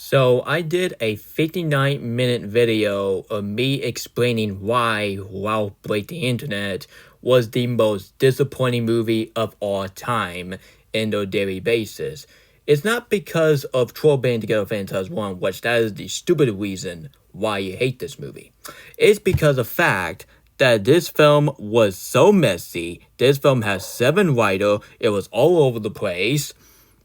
So I did a 59-minute video of me explaining why Ralph Breaks the Internet was the most disappointing movie of all time in a daily basis. It's not because of Troll Band Together Fantasy 1, which that is the stupid reason why you hate this movie. It's because of the fact that this film was so messy. This film has 7 writers. It was all over the place.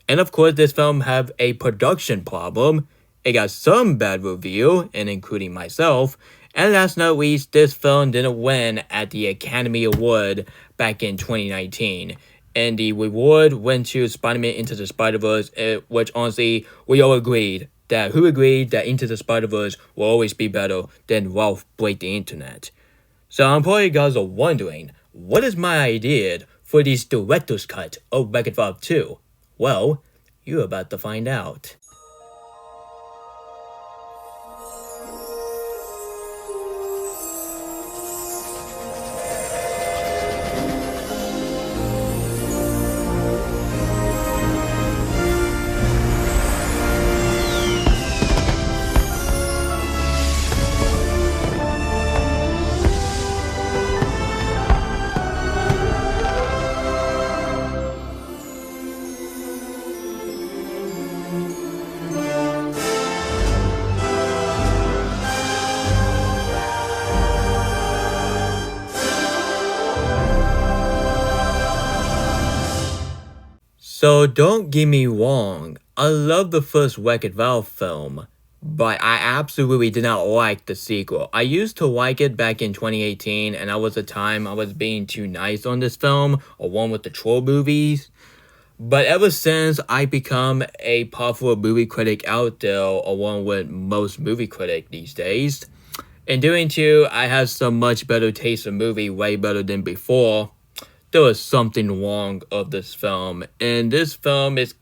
And of course, this film had a production problem. It got some bad review, and including myself. And last but not least, this film didn't win at the Academy Award back in 2019. And the award went to Spider-Man Into the Spider-Verse, which honestly, we all agreed that Into the Spider-Verse will always be better than Ralph Breaks the Internet. So I'm probably you guys are wondering, what is my idea for this director's cut of Wreck-It Ralph 2? Well, you're about to find out. So don't get me wrong, I love the first Wreck-It Ralph film, but I absolutely did not like the sequel. I used to like it back in 2018, and that was the time I was being too nice on this film, along with the Troll movies. But ever since I become a popular movie critic out there, along with most movie critics these days, in doing two, I have some much better taste in movie, way better than before. There was something wrong of this film, and this film is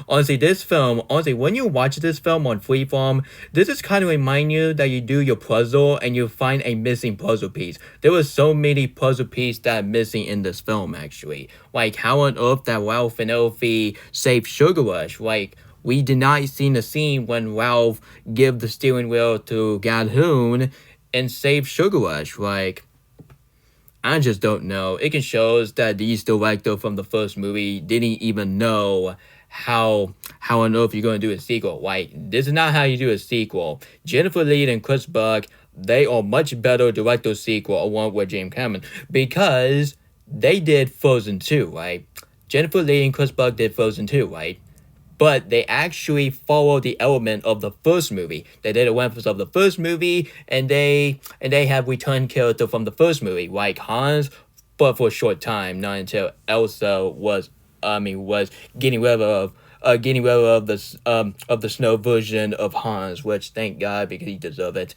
honestly, when you watch this film on Freeform, this is kind of remind you that you do your puzzle and you find a missing puzzle piece. There were so many puzzle pieces that are missing in this film, actually. Like, how on earth that Ralph and Elfie saved Sugar Rush? Like, we did not see the scene when Ralph give the steering wheel to Calhoun and save Sugar Rush. Like, I just don't know. It can show us that these directors from the first movie didn't even know how on earth you're going to do a sequel. Like, this is not how you do a sequel. Jennifer Lee and Chris Buck, they are much better director sequel along with James Cameron because they did Frozen 2, right? Jennifer Lee and Chris Buck did Frozen 2, right? But they actually follow the element of the first movie. They did a reference of the first movie, and they have return character from the first movie, like Hans, but for a short time, not until Elsa was getting rid of the snow version of Hans, which thank God because he deserved it.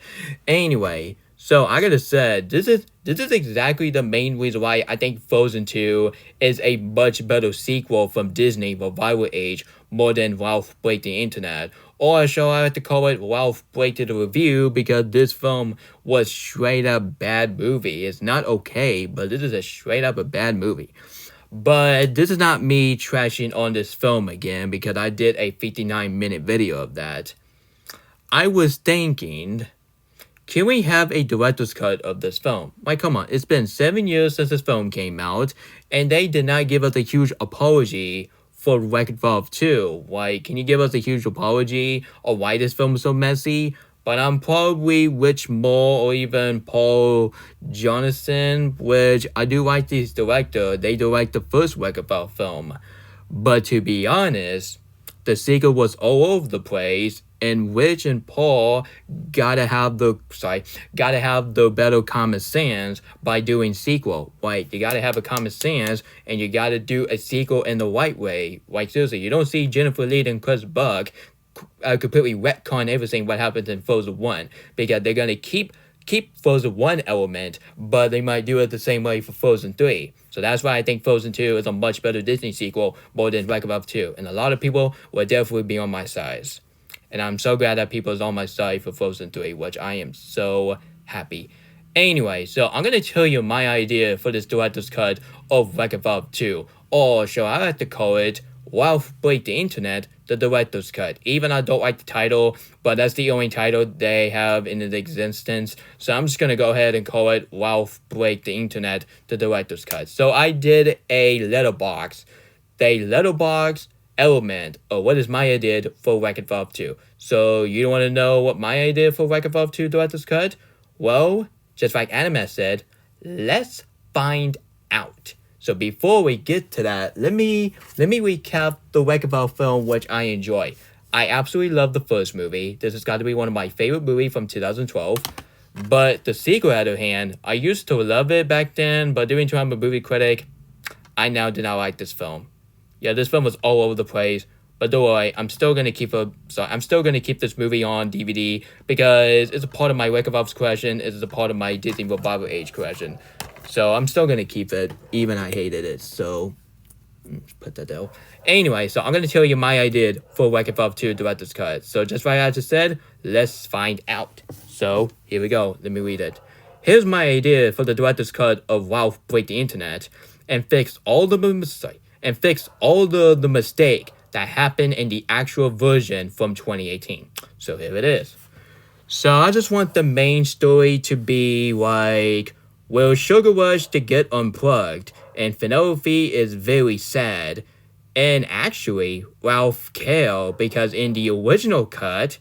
Anyway, so I gotta say, this is exactly the main reason why I think Frozen 2 is a much better sequel from Disney Revival Age more than Ralph Breaks the Internet. Or shall I have to call it Ralph Breaks the Review, because this film was straight up bad movie. It's not okay, but this is a straight up a bad movie. But this is not me trashing on this film again, because I did a 59-minute video of that. I was thinking, can we have a director's cut of this film? Like, come on, it's been 7 years since this film came out, and they did not give us a huge apology for Wreck-It Ralph 2. Like, can you give us a huge apology of why this film is so messy? But I'm probably Rich Moore or even Paul Johnson, which I do like this director. They direct the first Wreck-It Ralph film. But to be honest, the sequel was all over the place, and Rich and Paul gotta have the better common sense by doing sequel. Like, you gotta have a common sense, and you gotta do a sequel in the right way. Like, seriously, you don't see Jennifer Lee and Chris Buck completely retcon everything what happens in Frozen 1, because they're gonna keep Frozen 1 element, but they might do it the same way for Frozen 3. So that's why I think Frozen 2 is a much better Disney sequel more than Wreck-It Ralph 2. And a lot of people will definitely be on my side. And I'm so glad that people is on my side for Frozen 3, which I am so happy. Anyway, so I'm going to tell you my idea for this director's cut of Wreck-It Ralph 2. Or shall I like to call it Ralph Breaks the Internet, the director's cut. Even I don't like the title, but that's the only title they have in existence. So I'm just going to go ahead and call it Ralph Breaks the Internet, the director's cut. So I did a letterbox. The letterbox element of what is my idea for Wreck-It Ralph 2. So you want to know what my idea for Wreck-It Ralph 2 director's cut? Well, just like Anime said, let's find out. So before we get to that, let me recap the Wreck-It Ralph film, which I enjoy. I absolutely love the first movie. This has got to be one of my favorite movies from 2012. But the sequel, on the other hand, I used to love it back then, but during time of movie critic, I now do not like this film. Yeah, this film was all over the place. But don't worry, I'm still gonna keep this movie on DVD because it's a part of my Wreck-It Ralph's collection. It's a part of my Disney Revival Age collection. So I'm still gonna keep it, even I hated it. So put that down. Anyway, so I'm gonna tell you my idea for Wreck-It Ralph 2 director's cut. So just like I just said, let's find out. So here we go. Let me read it. Here's my idea for the director's cut of Ralph Breaks the Internet and fix all the mistake that happened in the actual version from 2018. So here it is. So I just want the main story to be like, will Sugar Rush to get unplugged, and Penelope is very sad. And actually, Ralph killed because in the original cut,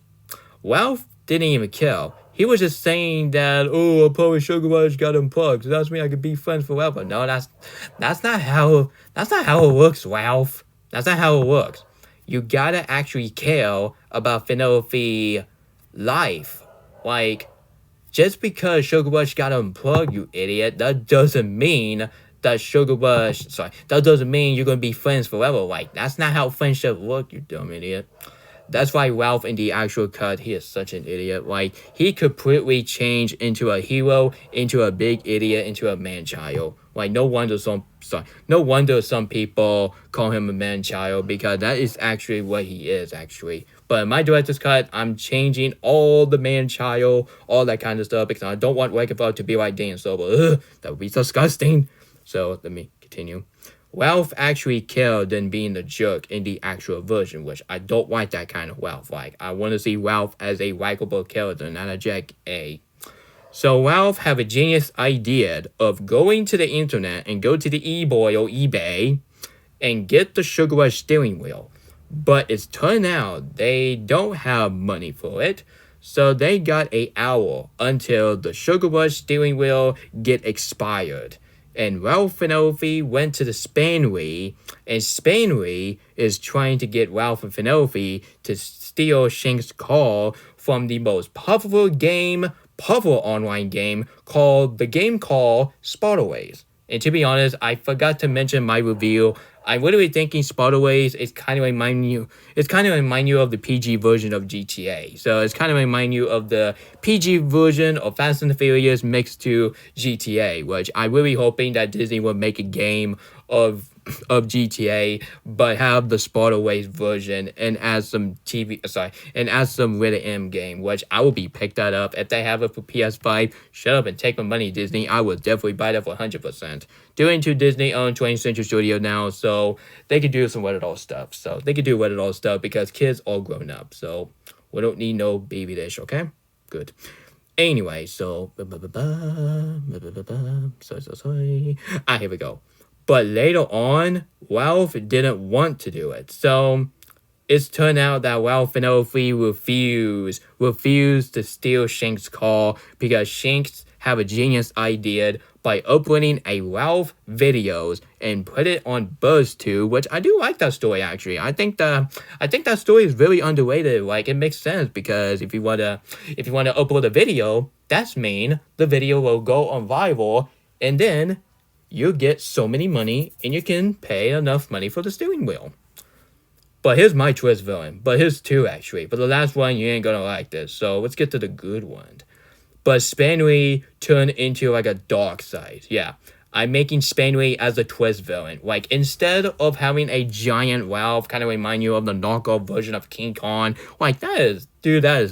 Ralph didn't even kill. He was just saying that, oh, probably Sugar Rush got unplugged, so that's me I could be friends forever. No, that's not how it works, Ralph. That's not how it works. You gotta actually care about Penelope's life. Like, just because Sugar Rush got unplugged, you idiot, that doesn't mean that doesn't mean you're gonna be friends forever. Like, that's not how friendship works, you dumb idiot. That's why Ralph in the actual cut, he is such an idiot. Like, he completely changed into a hero, into a big idiot, into a man-child. Like, no wonder some people call him a man-child, because that is actually what he is, actually. But in my director's cut, I'm changing all the man-child, all that kind of stuff, because I don't want Wreck-It Ralph to be like Dan Sober. That would be disgusting. So, let me continue. Ralph actually killed than being the jerk in the actual version, which I don't like that kind of Ralph. Like, I want to see Ralph as a likable character, not a jerk. So Ralph have a genius idea of going to the internet and go to the eBay or eBay and get the Sugar Rush steering wheel. But it's turned out they don't have money for it, so they got an hour until the Sugar Rush steering wheel get expired. And Ralph and Penelope went to the Spanway, and Spanway is trying to get Ralph and Penelope to steal Shank's car from the most popular online game called Spotterways. And to be honest, I forgot to mention my review. I'm literally thinking Spotterways is kind of remind you of the PG version of GTA. So it's kind of remind you of the PG version of Fast and the Furious mixed to GTA, which I'm really hoping that Disney will make a game of GTA, but have the Spotterways version and add some rated M game, which I will be picked that up if they have it for PS5. Shut up and take my money, Disney. I will definitely buy that for 100%. Doing to Disney owned 20th Century Studio now, so they can do some Reddit all stuff. So they can do Reddit all stuff because kids all grown up. So we don't need no baby dish, okay? Good. Anyway, so here we go. But later on, Ralph didn't want to do it. So it's turned out that Ralph and Penelope refused to steal Shank's car because Shanks have a genius idea by uploading a Ralph videos and put it on BuzzTube, which I do like that story actually. I think that story is really underrated. Like, it makes sense because if you wanna upload a video, that's mean the video will go on viral, and then you get so many money and you can pay enough money for the steering wheel. But here's my twist villain. But here's two actually. But the last one, you ain't gonna like this. So let's get to the good one. But Spanway turned into like a dark side. Yeah. I'm making Spanway as a twist villain. Like, instead of having a giant Ralph kind of remind you of the knockoff version of King Kong. Like, that is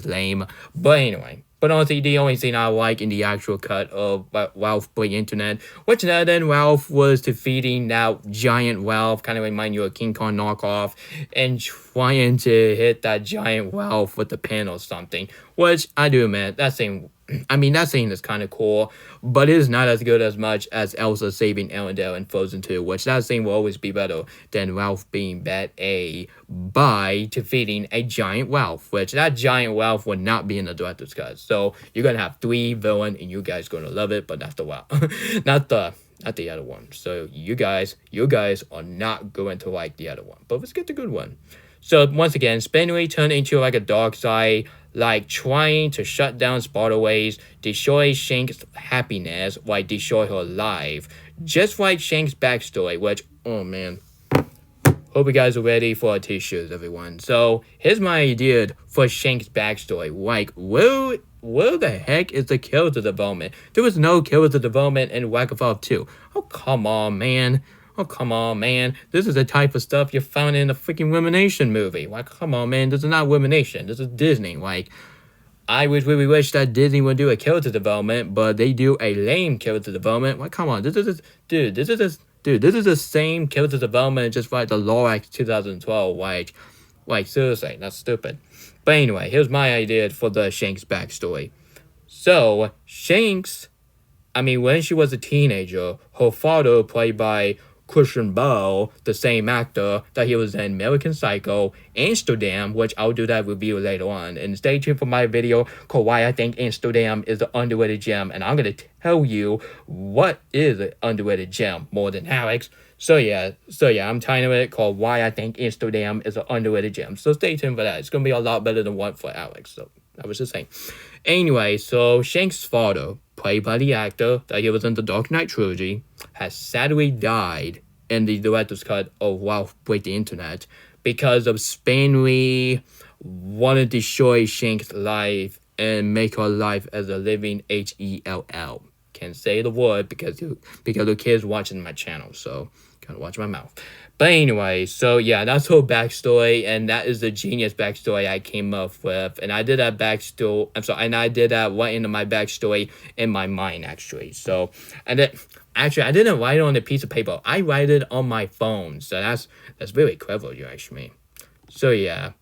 lame. But anyway. But honestly, the only thing I like in the actual cut of Ralph Break Internet, which then Ralph was defeating that giant Ralph, kind of remind you of King Kong knockoff, and trying to hit that giant Ralph with the pen or something. Which I do admit, that scene is kind of cool, but it is not as good as much as Elsa saving Arendelle in Frozen 2, which that scene will always be better than Ralph being bad A by defeating a giant Ralph, which that giant Ralph would not be in the director's cut. So you're gonna have 3 villains and you guys gonna love it, but not the Ralph. not the other one. So you guys are not going to like the other one. But let's get the good one. So once again, Spinway turned into like a dark side, like trying to shut down Spider-Ways, destroy Shank's happiness, like destroy her life. Just like Shank's backstory, which, oh man. Hope you guys are ready for our t-shirts, everyone. So, here's my idea for Shank's backstory. Like, where the heck is the character development? There was no character development in Wreck-It 2. Oh, come on, man. This is the type of stuff you found in a freaking Rumination movie. Like, come on, man. This is not Rumination. This is Disney. Like, I would really wish that Disney would do a character development, but they do a lame character development. Like, come on. This is the same character development just like the Lorax 2012. Like, seriously, that's stupid. But anyway, here's my idea for the Shanks backstory. So, Shanks, when she was a teenager, her father, played by Christian Bale, the same actor that he was in American Psycho, Amsterdam, which I'll do that review later on. And stay tuned for my video called Why I Think Amsterdam is the underrated gem. And I'm going to tell you what is an underrated gem more than Alex. So yeah, I'm titling it called Why I Think Amsterdam is an underrated gem. So stay tuned for that. It's going to be a lot better than one for Alex. So I was just saying. Anyway, so Shank's father, played by the actor that he was in the Dark Knight trilogy, has sadly died in the director's cut of Ralph Break the Internet because of Stanley wanting to destroy Shank's life and make her life as a living HELL. Can't say the word because the kids watching my channel, so gotta watch my mouth. But anyway, so yeah, that's her backstory, and that is the genius backstory I came up with. And I did that I did that right into my backstory in my mind, actually. So, and then, actually, I didn't write it on a piece of paper. I write it on my phone. So that's really clever, you actually. So yeah,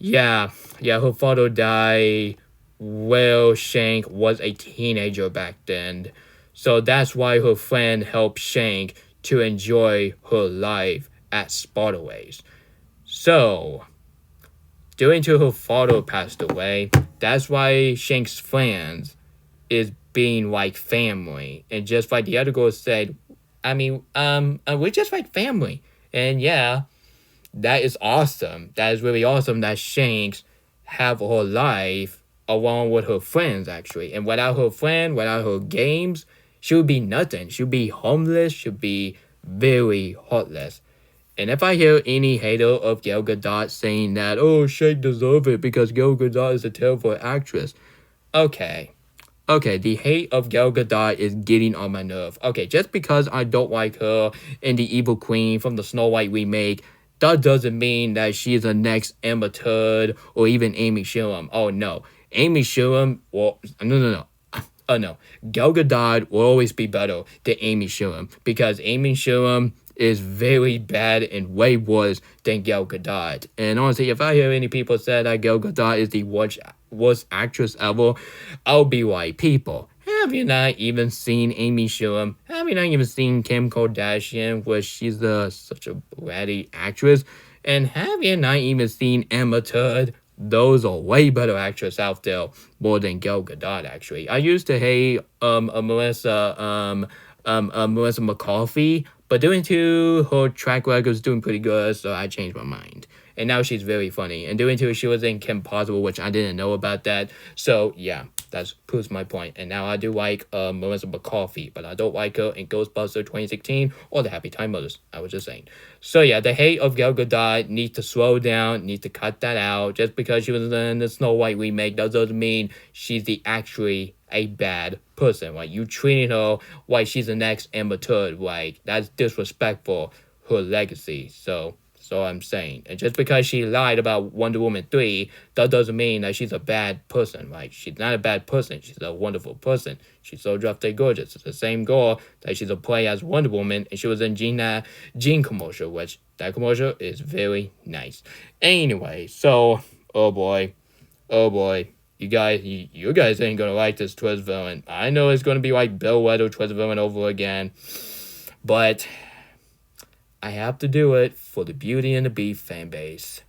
her father died while Shank was a teenager back then. So that's why her friend helped Shank to enjoy her life at Spider-Ways. So, due to her father passed away, that's why Shank's friends is being like family. And just like the other girl said, we're just like family. And yeah, that is awesome. That is really awesome that Shanks have her life along with her friends, actually. And without her friend, without her games, she would be nothing. She would be homeless. She would be very heartless. And if I hear any hater of Gal Gadot saying that, oh, Shank deserves it because Gal Gadot is a terrible actress. Okay, the hate of Gal Gadot is getting on my nerve. Okay, just because I don't like her and the Evil Queen from the Snow White remake, that doesn't mean that she is the next Emma Tudd or even Amy Schumer. Oh, no. Amy Schumer, well, no. Oh, no. Gal Gadot will always be better than Amy Schumer because Amy Schumer is very bad and way worse than Gal Gadot. And honestly, if I hear any people say that Gal Gadot is the worst actress ever, I'll be like, people, have you not even seen Amy Schumer? Have you not even seen Kim Kardashian, where she's such a bratty actress? And have you not even seen Emma Tudd? Those are way better actresses out there, more than Gal Gadot, actually. I used to hate Melissa McCarthy, but due to her track record was doing pretty good, so I changed my mind. And now she's very funny. And due to she was in Kim Possible, which I didn't know about that. So yeah, that proves my point. And now I do like Melissa McCarthy, but I don't like her in Ghostbusters 2016 or The Happy Time Murders. I was just saying. So yeah, the hate of Gal Gadot needs to slow down, needs to cut that out. Just because she was in the Snow White remake, that doesn't mean she's actually a bad person. Like, you treating her like she's the next Emma Tudd. Like, that's disrespectful her legacy. So That's all I'm saying. And just because she lied about Wonder Woman 3, that doesn't mean that she's a bad person. Like, she's not a bad person. She's a wonderful person. She's so drop-dead gorgeous. It's the same girl that she's a play as Wonder Woman, and she was in Jean commercial, which that commercial is very nice. Anyway, so, oh boy. You guys ain't gonna like this twist villain. I know it's gonna be like Bill Weather twist villain over again, but I have to do it for the Beauty and the Beast fan base.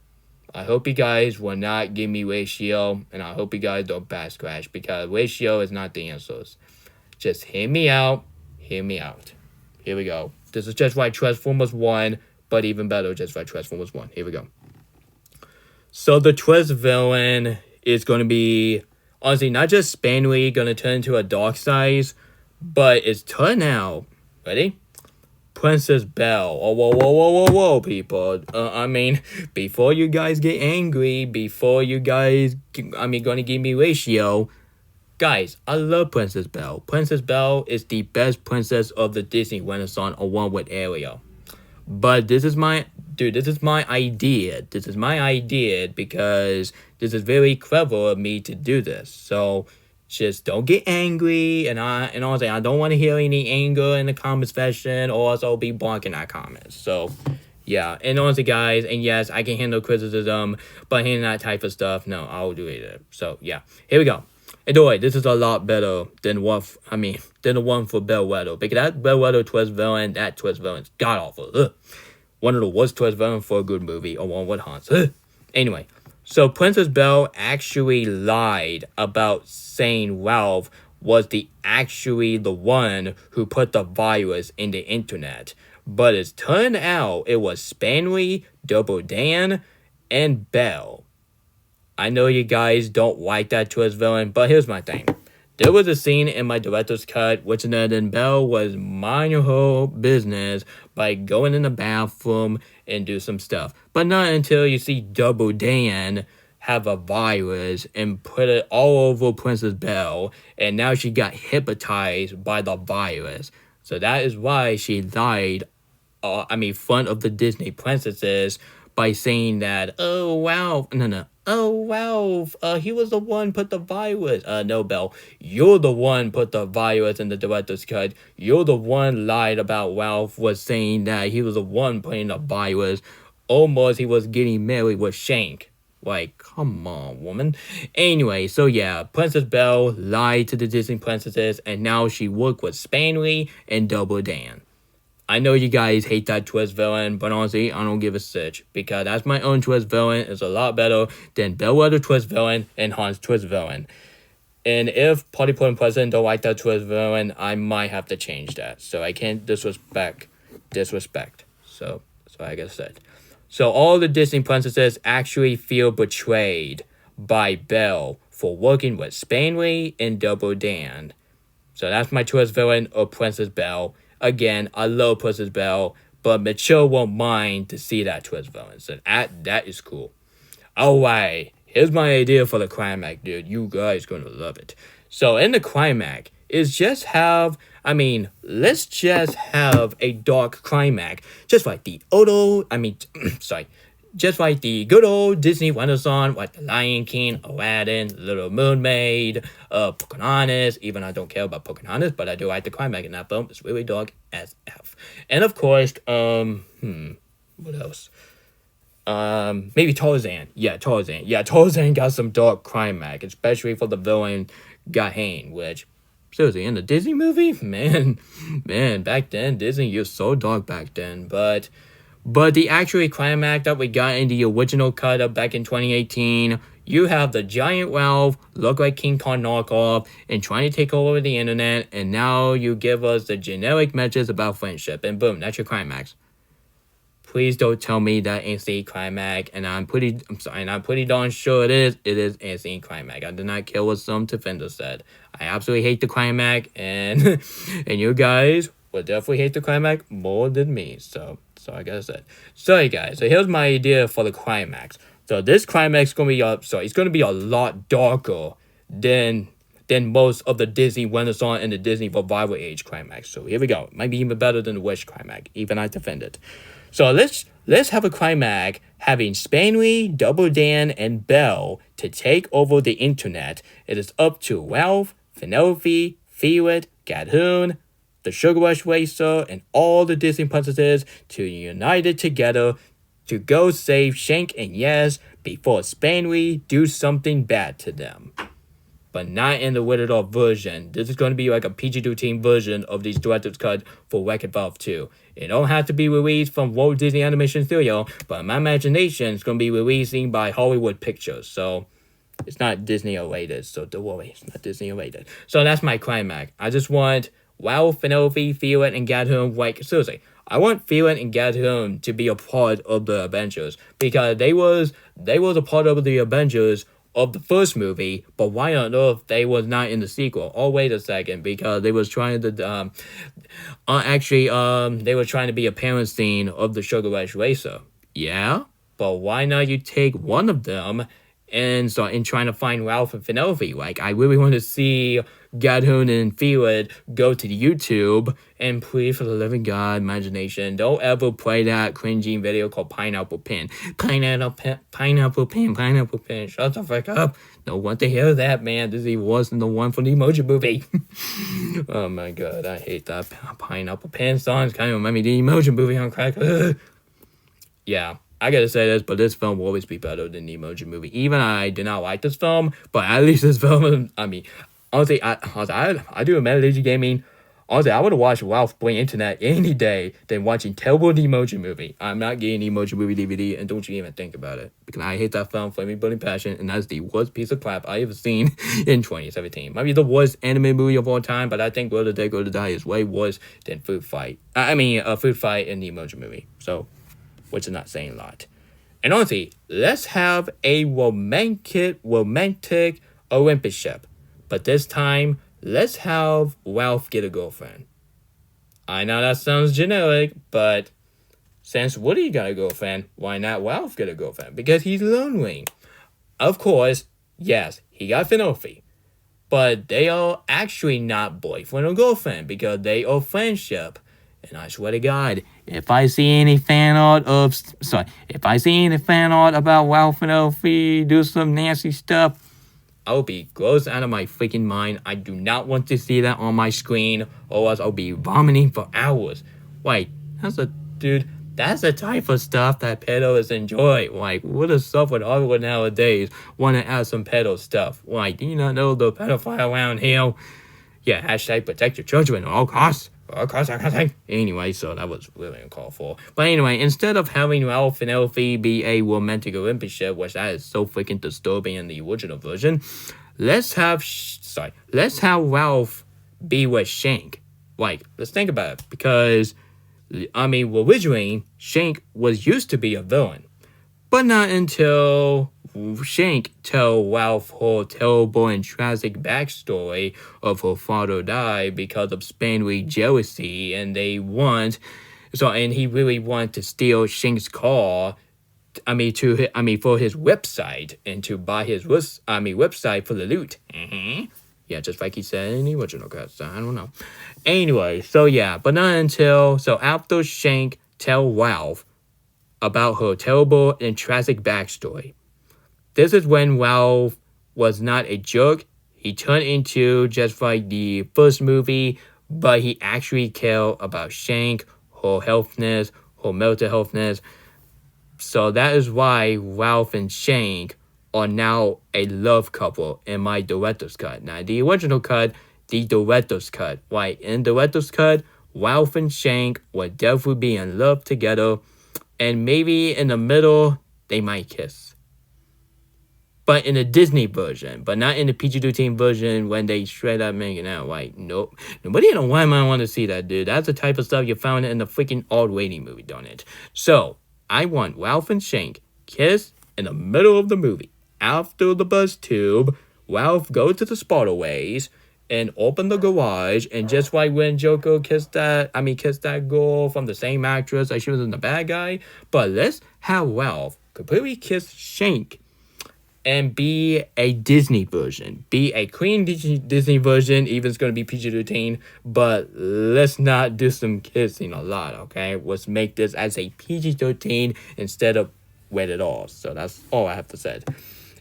I hope you guys will not give me Ratio, and I hope you guys don't back scratch, because Ratio is not the answers. Just hear me out. Hear me out. Here we go. This is just like Transformers 1, but even better, just like Transformers 1. Here we go. So the twist villain is going to be, honestly, not just Spanley going to turn into a dark side, but it's turned out, ready? Princess Belle. Oh, whoa, people. I mean, before you guys get angry, before you guys, gonna give me Ratio, guys, I love Princess Belle. Princess Belle is the best princess of the Disney Renaissance, along with Ariel. But this is my idea. This is my idea because this is very clever of me to do this. So just don't get angry, and honestly, I don't want to hear any anger in the comment section, or else I'll be blocking that comment. So, yeah, and honestly, guys, and yes, I can handle criticism, but handling that type of stuff, no, I'll do it. So, yeah, here we go. And the way, this is a lot better than the one for Bellwether, because that Bellwether twist villain, that twist villain's god awful. Ugh. One of the worst twist villains for a good movie, along with Hans. Ugh. Anyway. So Princess Belle actually lied about saying Ralph was actually the one who put the virus in the internet. But it's turned out it was Spanley, Double Dan, and Belle. I know you guys don't like that twist villain, but here's my thing. There was a scene in my director's cut which then Belle was minding her business by going in the bathroom and do some stuff. But not until you see Double Dan have a virus and put it all over Princess Belle, and now she got hypnotized by the virus. So that is why she lied, front of the Disney princesses by saying that, oh, wow, he was the one put the virus. No, Belle, you're the one put the virus in the director's cut. You're the one lied about Ralph was saying that he was the one putting the virus. Almost he was getting married with Shank. Like, come on, woman. Anyway, so yeah, Princess Belle lied to the Disney princesses, and now she worked with Spanley and Double Dan. I know you guys hate that twist villain, but honestly, I don't give a stitch, because that's my own twist villain. It's a lot better than Bellwether twist villain and Hans twist villain. And if Party Point President don't like that twist villain, I might have to change that. So I can't disrespect. So I guess that. So all the Disney princesses actually feel betrayed by Belle for working with Spanley and Double Dan. So that's my twist villain of Princess Belle. Again, I love Princess Belle, but Mitchell won't mind to see that twist villain. So that is cool. Alright, here's my idea for the climax, dude. You guys gonna love it. So in the climax, let's just have a dark climax. Just like the just like the good old Disney Renaissance, like The Lion King, Aladdin, Little Mermaid, Pocahontas. Even I don't care about Pocahontas, but I do like the climax in that film. It's really dark as F. And of course, what else? Maybe Tarzan. Yeah, Tarzan. Yeah, Tarzan got some dark climax, especially for the villain Gahan, which, seriously, in the Disney movie? Man, back then, Disney, you're so dark back then, but the actual climax that we got in the original cut of back in 2018, you have the giant Ralph look like King Kong knockoff and trying to take over the internet, and now you give us the generic messages about friendship, and boom, that's your climax. Please don't tell me that ain't the climax, and I'm pretty darn sure it is. It is instant climax. I did not care what some defenders said. I absolutely hate the climax, and you guys will definitely hate the climax more than me. So I guess that. So you guys, so here's my idea for the climax. So this climax is gonna be it's gonna be a lot darker than most of the Disney Renaissance and the Disney Revival Age climax. So here we go. It might be even better than the Wish climax. Even I defend it. So let's have a climax having Stanley, Double Dan, and Belle to take over the internet. It is up to Ralph, Penelope, Felix, Calhoun, the Sugar Rush Racer, and all the Disney princesses to unite it together to go save Shank and Yaz before Stanley do something bad to them. But not in the Rated R version. This is going to be like a PG-13 version of these director's cut for Wreck-It Ralph 2. It don't have to be released from Walt Disney Animation Studio, but in my imagination, it's going to be releasing by Hollywood Pictures. So it's not Disney related, so don't worry, it's not Disney related. So that's my climax. I just want Ralph, Penelope, Felix, and Calhoun, like, seriously, I want Felix and Calhoun to be a part of the Avengers, because they was a part of the Avengers of the first movie, but why on earth they was not in the sequel? Oh, wait a second, because they was trying to, they were trying to be a parent scene of the Sugar Rush Racer. Yeah? But why not you take one of them and start in trying to find Ralph and Penelope? Like, I really want to see Calhoun and Felix go to YouTube, and please, for the living God, imagination, don't ever play that cringy video called Pineapple Pen. Pineapple Pen. Shut the fuck up. Don't want to hear that, man. This even wasn't the one from the Emoji Movie. Oh my God, I hate that Pineapple Pen song. It's kind of remind me of the Emoji Movie on crack. Yeah. I gotta say this, but this film will always be better than the Emoji Movie. Even I did not like this film, but at least this film, I mean, honestly, I do admit Lazy Gaming. Honestly, I would have watched Ralph Break Internet any day than watching terrible The Emoji Movie. I'm not getting the Emoji Movie DVD, and don't you even think about it. Because I hate that film, Flaming Burning Passion, and that's the worst piece of crap I ever seen in 2017. Might be the worst anime movie of all time, but I think Go to Day, Go to Die is way worse than Food Fight. Food Fight and the Emoji Movie. So, which is not saying a lot. And honestly, let's have a romantic Olympic ship. But this time, let's have Ralph get a girlfriend. I know that sounds generic, but since Woody got a girlfriend, why not Ralph get a girlfriend? Because he's lonely. Of course, yes, he got Penelope. But they are actually not boyfriend or girlfriend because they are friendship. And I swear to God, if I see any fan art about Ralph and Elfie do some nasty stuff, I'll be grossed out of my freaking mind. I do not want to see that on my screen, or else I'll be vomiting for hours. Wait, that's the type of stuff that pedos enjoy. Like, what is up with Hollywood nowadays? Want to add some pedo stuff? Like, do you not know the pedophile around here? Yeah, hashtag protect your children at all costs. Anyway, so that was really uncalled for. But anyway, instead of having Ralph and Elfie be a romantic Olympic ship, which that is so freaking disturbing in the original version, let's have Ralph be with Shank. Like, let's think about it, because originally Shank was used to be a villain, but not until Shank tell Ralph her terrible and tragic backstory of her father died because of Stanley jealousy, and he really wanted to steal Shank's car, for his website, and to buy his website for the loot. Yeah, just like he said in the original cut, so I don't know. Anyway, so yeah, but not until, so after Shank tell Ralph about her terrible and tragic backstory, this is when Ralph was not a jerk. He turned into just like the first movie, but he actually cared about Shank, her healthness, her mental healthness. So that is why Ralph and Shank are now a love couple in my director's cut. Now, the original cut, the director's cut. Right, in the director's cut, Ralph and Shank would definitely be in love together, and maybe in the middle, they might kiss. But in the Disney version, but not in the PG-13 version when they straight up making out. Like, nope. Nobody in a white mind want to see that, dude. That's the type of stuff you found in the freaking R-rated movie, darn it. So, I want Ralph and Shank kiss in the middle of the movie. After the bus tube, Ralph go to the Spartaways and open the garage, and just like when Joker kissed that girl from the same actress, she was in the bad guy. But let's have Ralph completely kiss Shank and be a Disney version. Be a clean Disney version, even it's going to be PG-13, but let's not do some kissing a lot, okay? Let's make this as a PG-13 instead of rated R. So that's all I have to say.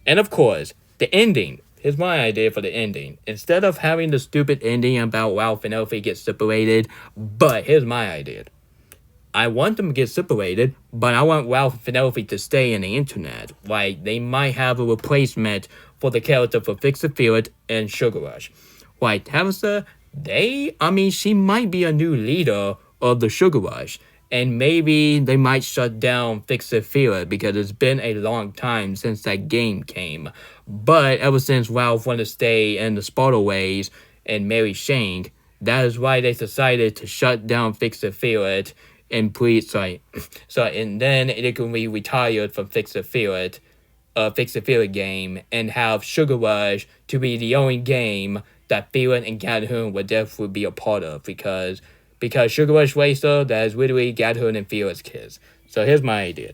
And of course, the ending. Here's my idea for the ending. Instead of having the stupid ending about Ralph and Elfie get separated, but here's my idea. I want them to get separated, but I want Ralph and Elfie to stay in the internet. Like, they might have a replacement for the character for Fix-It-Feel It and Sugar Rush. Like, Tabitha, she might be a new leader of the Sugar Rush. And maybe they might shut down Fix-It-Feel It because it's been a long time since that game came. But ever since Ralph wanted to stay in the Spartaways and marry Shank, that is why they decided to shut down Fix-It-Feel It and and then it can be retired from Fix-It-Feel It game, and have Sugar Rush to be the only game that Feelin and Calhoun would definitely be a part of, because Sugar Rush Racer, that is literally Calhoun and Feelin's kids. So here's my idea.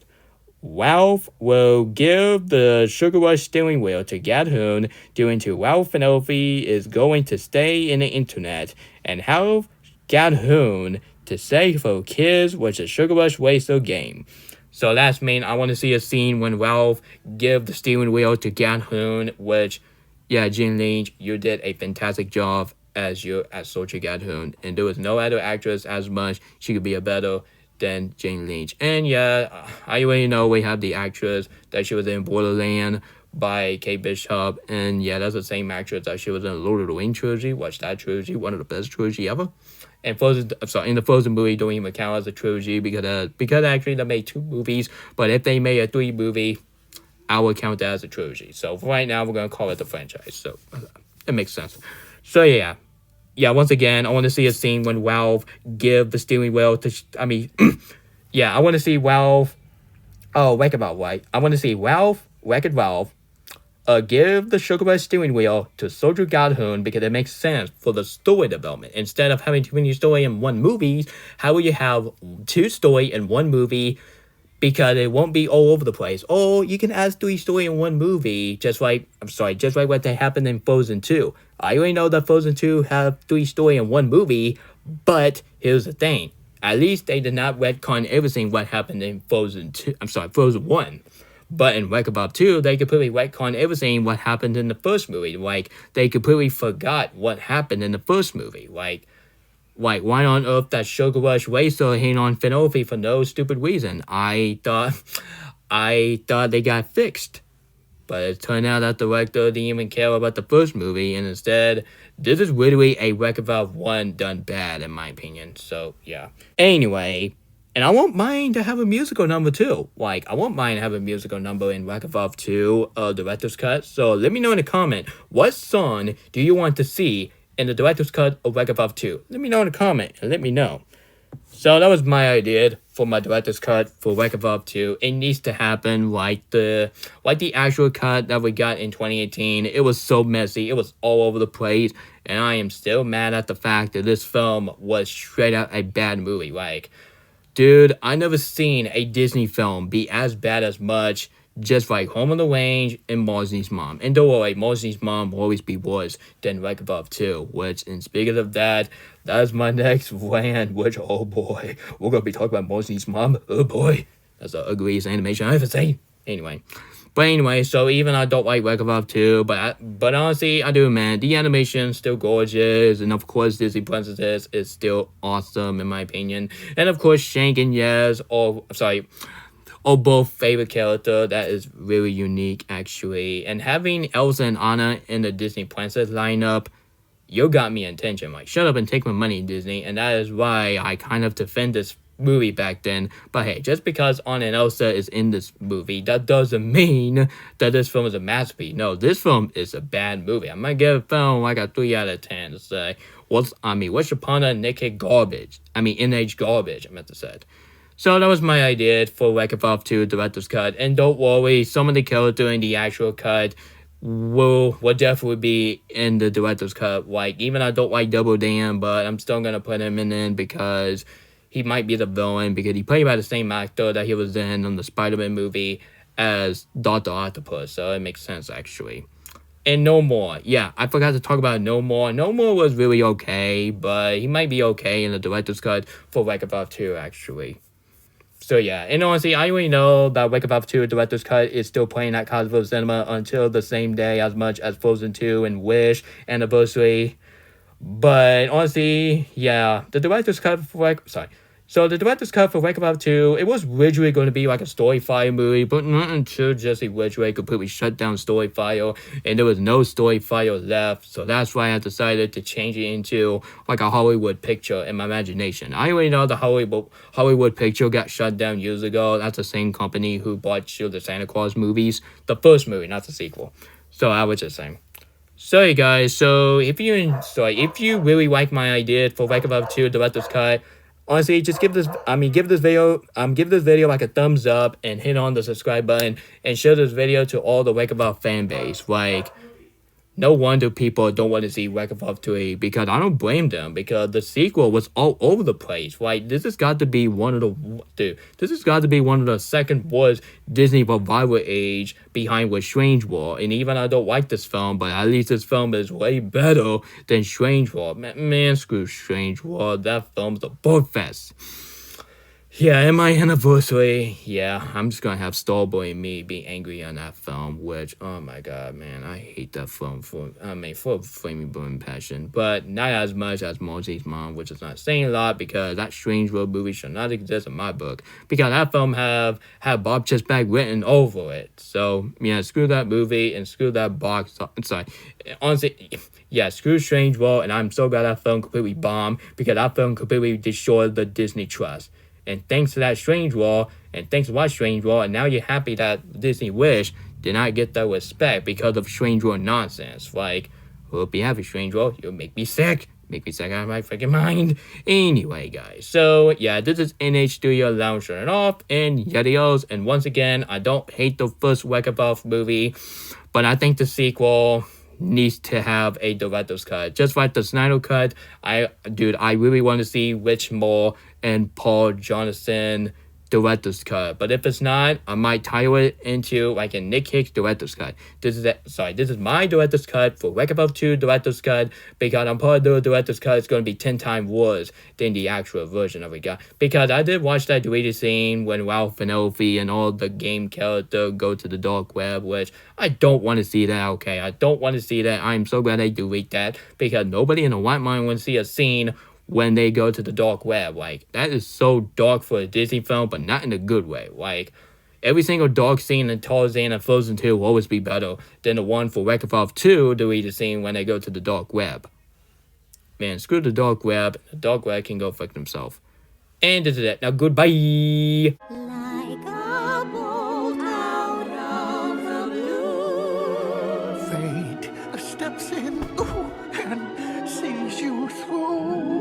Ralph will give the Sugar Rush steering wheel to Calhoun due to Ralph and Elfie is going to stay in the internet, and have Calhoun to say for kids was a Sugar Rush Racer game. So that's mean I want to see a scene when Ralph give the steering wheel to Calhoun, which, yeah, Jane Lynch, you did a fantastic job as Soldier Calhoun, and there was no other actress as much she could be a better than Jane Lynch. And yeah, I already know we have the actress that she was in Borderland by Kate Bishop, and yeah, that's the same actress that she was in Lord of the Rings trilogy. Watch that trilogy, one of the best trilogy ever. And in the Frozen movie, don't even count as a trilogy because actually they made 2 movies. But if they made a 3 movie, I would count that as a trilogy. So for right now, we're gonna call it the franchise. So it makes sense. So yeah. Once again, I want to see a scene when Ralph give the steering wheel to. I want to see Ralph. Oh, Wreck-It Ralph, right? I want to see Wreck-It Ralph, give the Sugar Rush steering wheel to Soldier Calhoun, because it makes sense for the story development. Instead of having too many story in one movie, how will you have 2 story in one movie? Because it won't be all over the place. Oh, you can add 3 story in one movie, just like what happened in Frozen 2. I already know that Frozen 2 have 3 story in one movie, but here's the thing. At least they did not retcon everything what happened in Frozen 1. But in Wreck-It Ralph 2, they completely retcon everything what happened in the first movie. Like, they completely forgot what happened in the first movie. Like, why on earth that Sugar Rush Racer hang on Finofi for no stupid reason? I thought they got fixed. But it turned out that the director didn't even care about the first movie, and instead, this is literally a Wreck-It Ralph 1 done bad, in my opinion. So, yeah. Anyway, and I won't mind to have a musical number too. Like, I won't mind to have a musical number in Wreck-It Ralph 2, director's cut. So let me know in the comment, what song do you want to see in the director's cut of Wreck-It Ralph 2? Let me know in the comment, and let me know. So that was my idea for my director's cut for Wreck-It Ralph 2. It needs to happen like the actual cut that we got in 2018. It was so messy. It was all over the place. And I am still mad at the fact that this film was straight out a bad movie. Like, dude, I never seen a Disney film be as bad as much, just like Home on the Range and Marnie's Mom. And don't worry, Marnie's Mom will always be worse than Wreck-It Ralph 2. Which, and speaking of that, that's my next rant, which, oh boy, we're going to be talking about Marnie's Mom. Oh boy, that's the ugliest animation I've ever seen. Anyway, so even I don't like Wreck-It Ralph 2, but honestly, I do, man. The animation's still gorgeous, and of course, Disney Princess is still awesome, in my opinion. And of course, Shank and Yaz, or both favorite character that is really unique, actually. And having Elsa and Anna in the Disney Princess lineup, you got me attention. Like, shut up and take my money, Disney. And that is why I kind of defend this movie back then. But hey, just because Anna and Elsa is in this movie, that doesn't mean that this film is a masterpiece. No, this film is a bad movie. I'm gonna give a film like a 3 out of 10 to say, Once Upon a Naked Garbage. NH Garbage, I meant to say. So that was my idea for Wreck-It Ralph 2 director's cut. And don't worry, some of the characters in the actual cut will definitely be in the director's cut. Like, even I don't like Double Dan, but I'm still gonna put him in because he might be the villain, because he played by the same actor that he was in on the Spider-Man movie as Dr. Octopus, so it makes sense actually. And No More. Yeah, I forgot to talk about No More. No More was really okay, but he might be okay in the director's cut for Wreck It Ralph 2, actually. So yeah, and honestly, I already know that Wreck It Ralph 2 director's cut is still playing at Cosmo Cinema until the same day as much as Frozen 2 and Wish Anniversary. But honestly, yeah, the director's cut for sorry. So the director's cut for Wreck It Ralph 2, it was originally going to be like a Storyfire movie, but not until Jesse Ridgway completely shut down Storyfire, and there was no Storyfire left, so that's why I decided to change it into like a Hollywood picture in my imagination. I already know the Hollywood picture got shut down years ago. That's the same company who bought Shield the Santa Claus movies, the first movie, not the sequel. So I was just saying. Sorry guys, so if you really like my idea for Wreck It Ralph 2 director's cut, honestly, just give this video like a thumbs up and hit on the subscribe button and share this video to all the Wreck It Ralph fan base. Like, no wonder people don't want to see Wreck It Ralph 3 because I don't blame them because the sequel was all over the place. Like, this has got to be one of the second worst Disney revival age behind with Strange World. And even I don't like this film, but at least this film is way better than Strange World. Man, screw Strange World. That film's a buttfest. Yeah, and my anniversary, yeah, I'm just gonna have Starboy and me be angry on that film, which, oh my god, man, I hate that film for Flaming Burning Passion, but not as much as Marcy's Mom, which is not saying a lot, because that Strange World movie should not exist in my book, because that film had Bob Chesbrough written over it, so, yeah, screw that movie, and screw that box, sorry, honestly, yeah, screw Strange World, and I'm so glad that film completely bombed, because that film completely destroyed the Disney trust. And thanks to that Strange World, and thanks to watch Strange World, and now you're happy that Disney Wish did not get that respect because of Strange World nonsense. Like, hope you have a Strange World, you'll make me sick out of my freaking mind. Anyway, guys, so yeah, this is NH Studio Lounge turning off, and Yadios, and once again, I don't hate the first Wreck It Ralph movie, but I think the sequel needs to have a director's cut. Just like the Snyder cut, I really want to see Rich Moore and Paul Johnson director's cut. But if it's not, I might title it into like a Nick Hicks director's cut. This is my director's cut for Wreck It Ralph 2 director's cut, because I'm part of the director's cut. It's going to be 10 times worse than the actual version of it. Because I did watch that deleted scene when Ralph and Elfie and all the game characters go to the dark web, which I don't want to see that, okay? I don't want to see that. I'm so glad they delete that, because nobody in the right mind wants to see a scene when they go to the dark web. Like, that is so dark for a Disney film, but not in a good way. Like, every single dark scene in Tarzan and Frozen 2 will always be better than the one for Wreck It Ralph 2, the scene when they go to the dark web. Man, screw the dark web. The dark web can go fuck themselves. And this is it. Now, goodbye! Like a bolt out of the blue. Fate steps in and sees you through.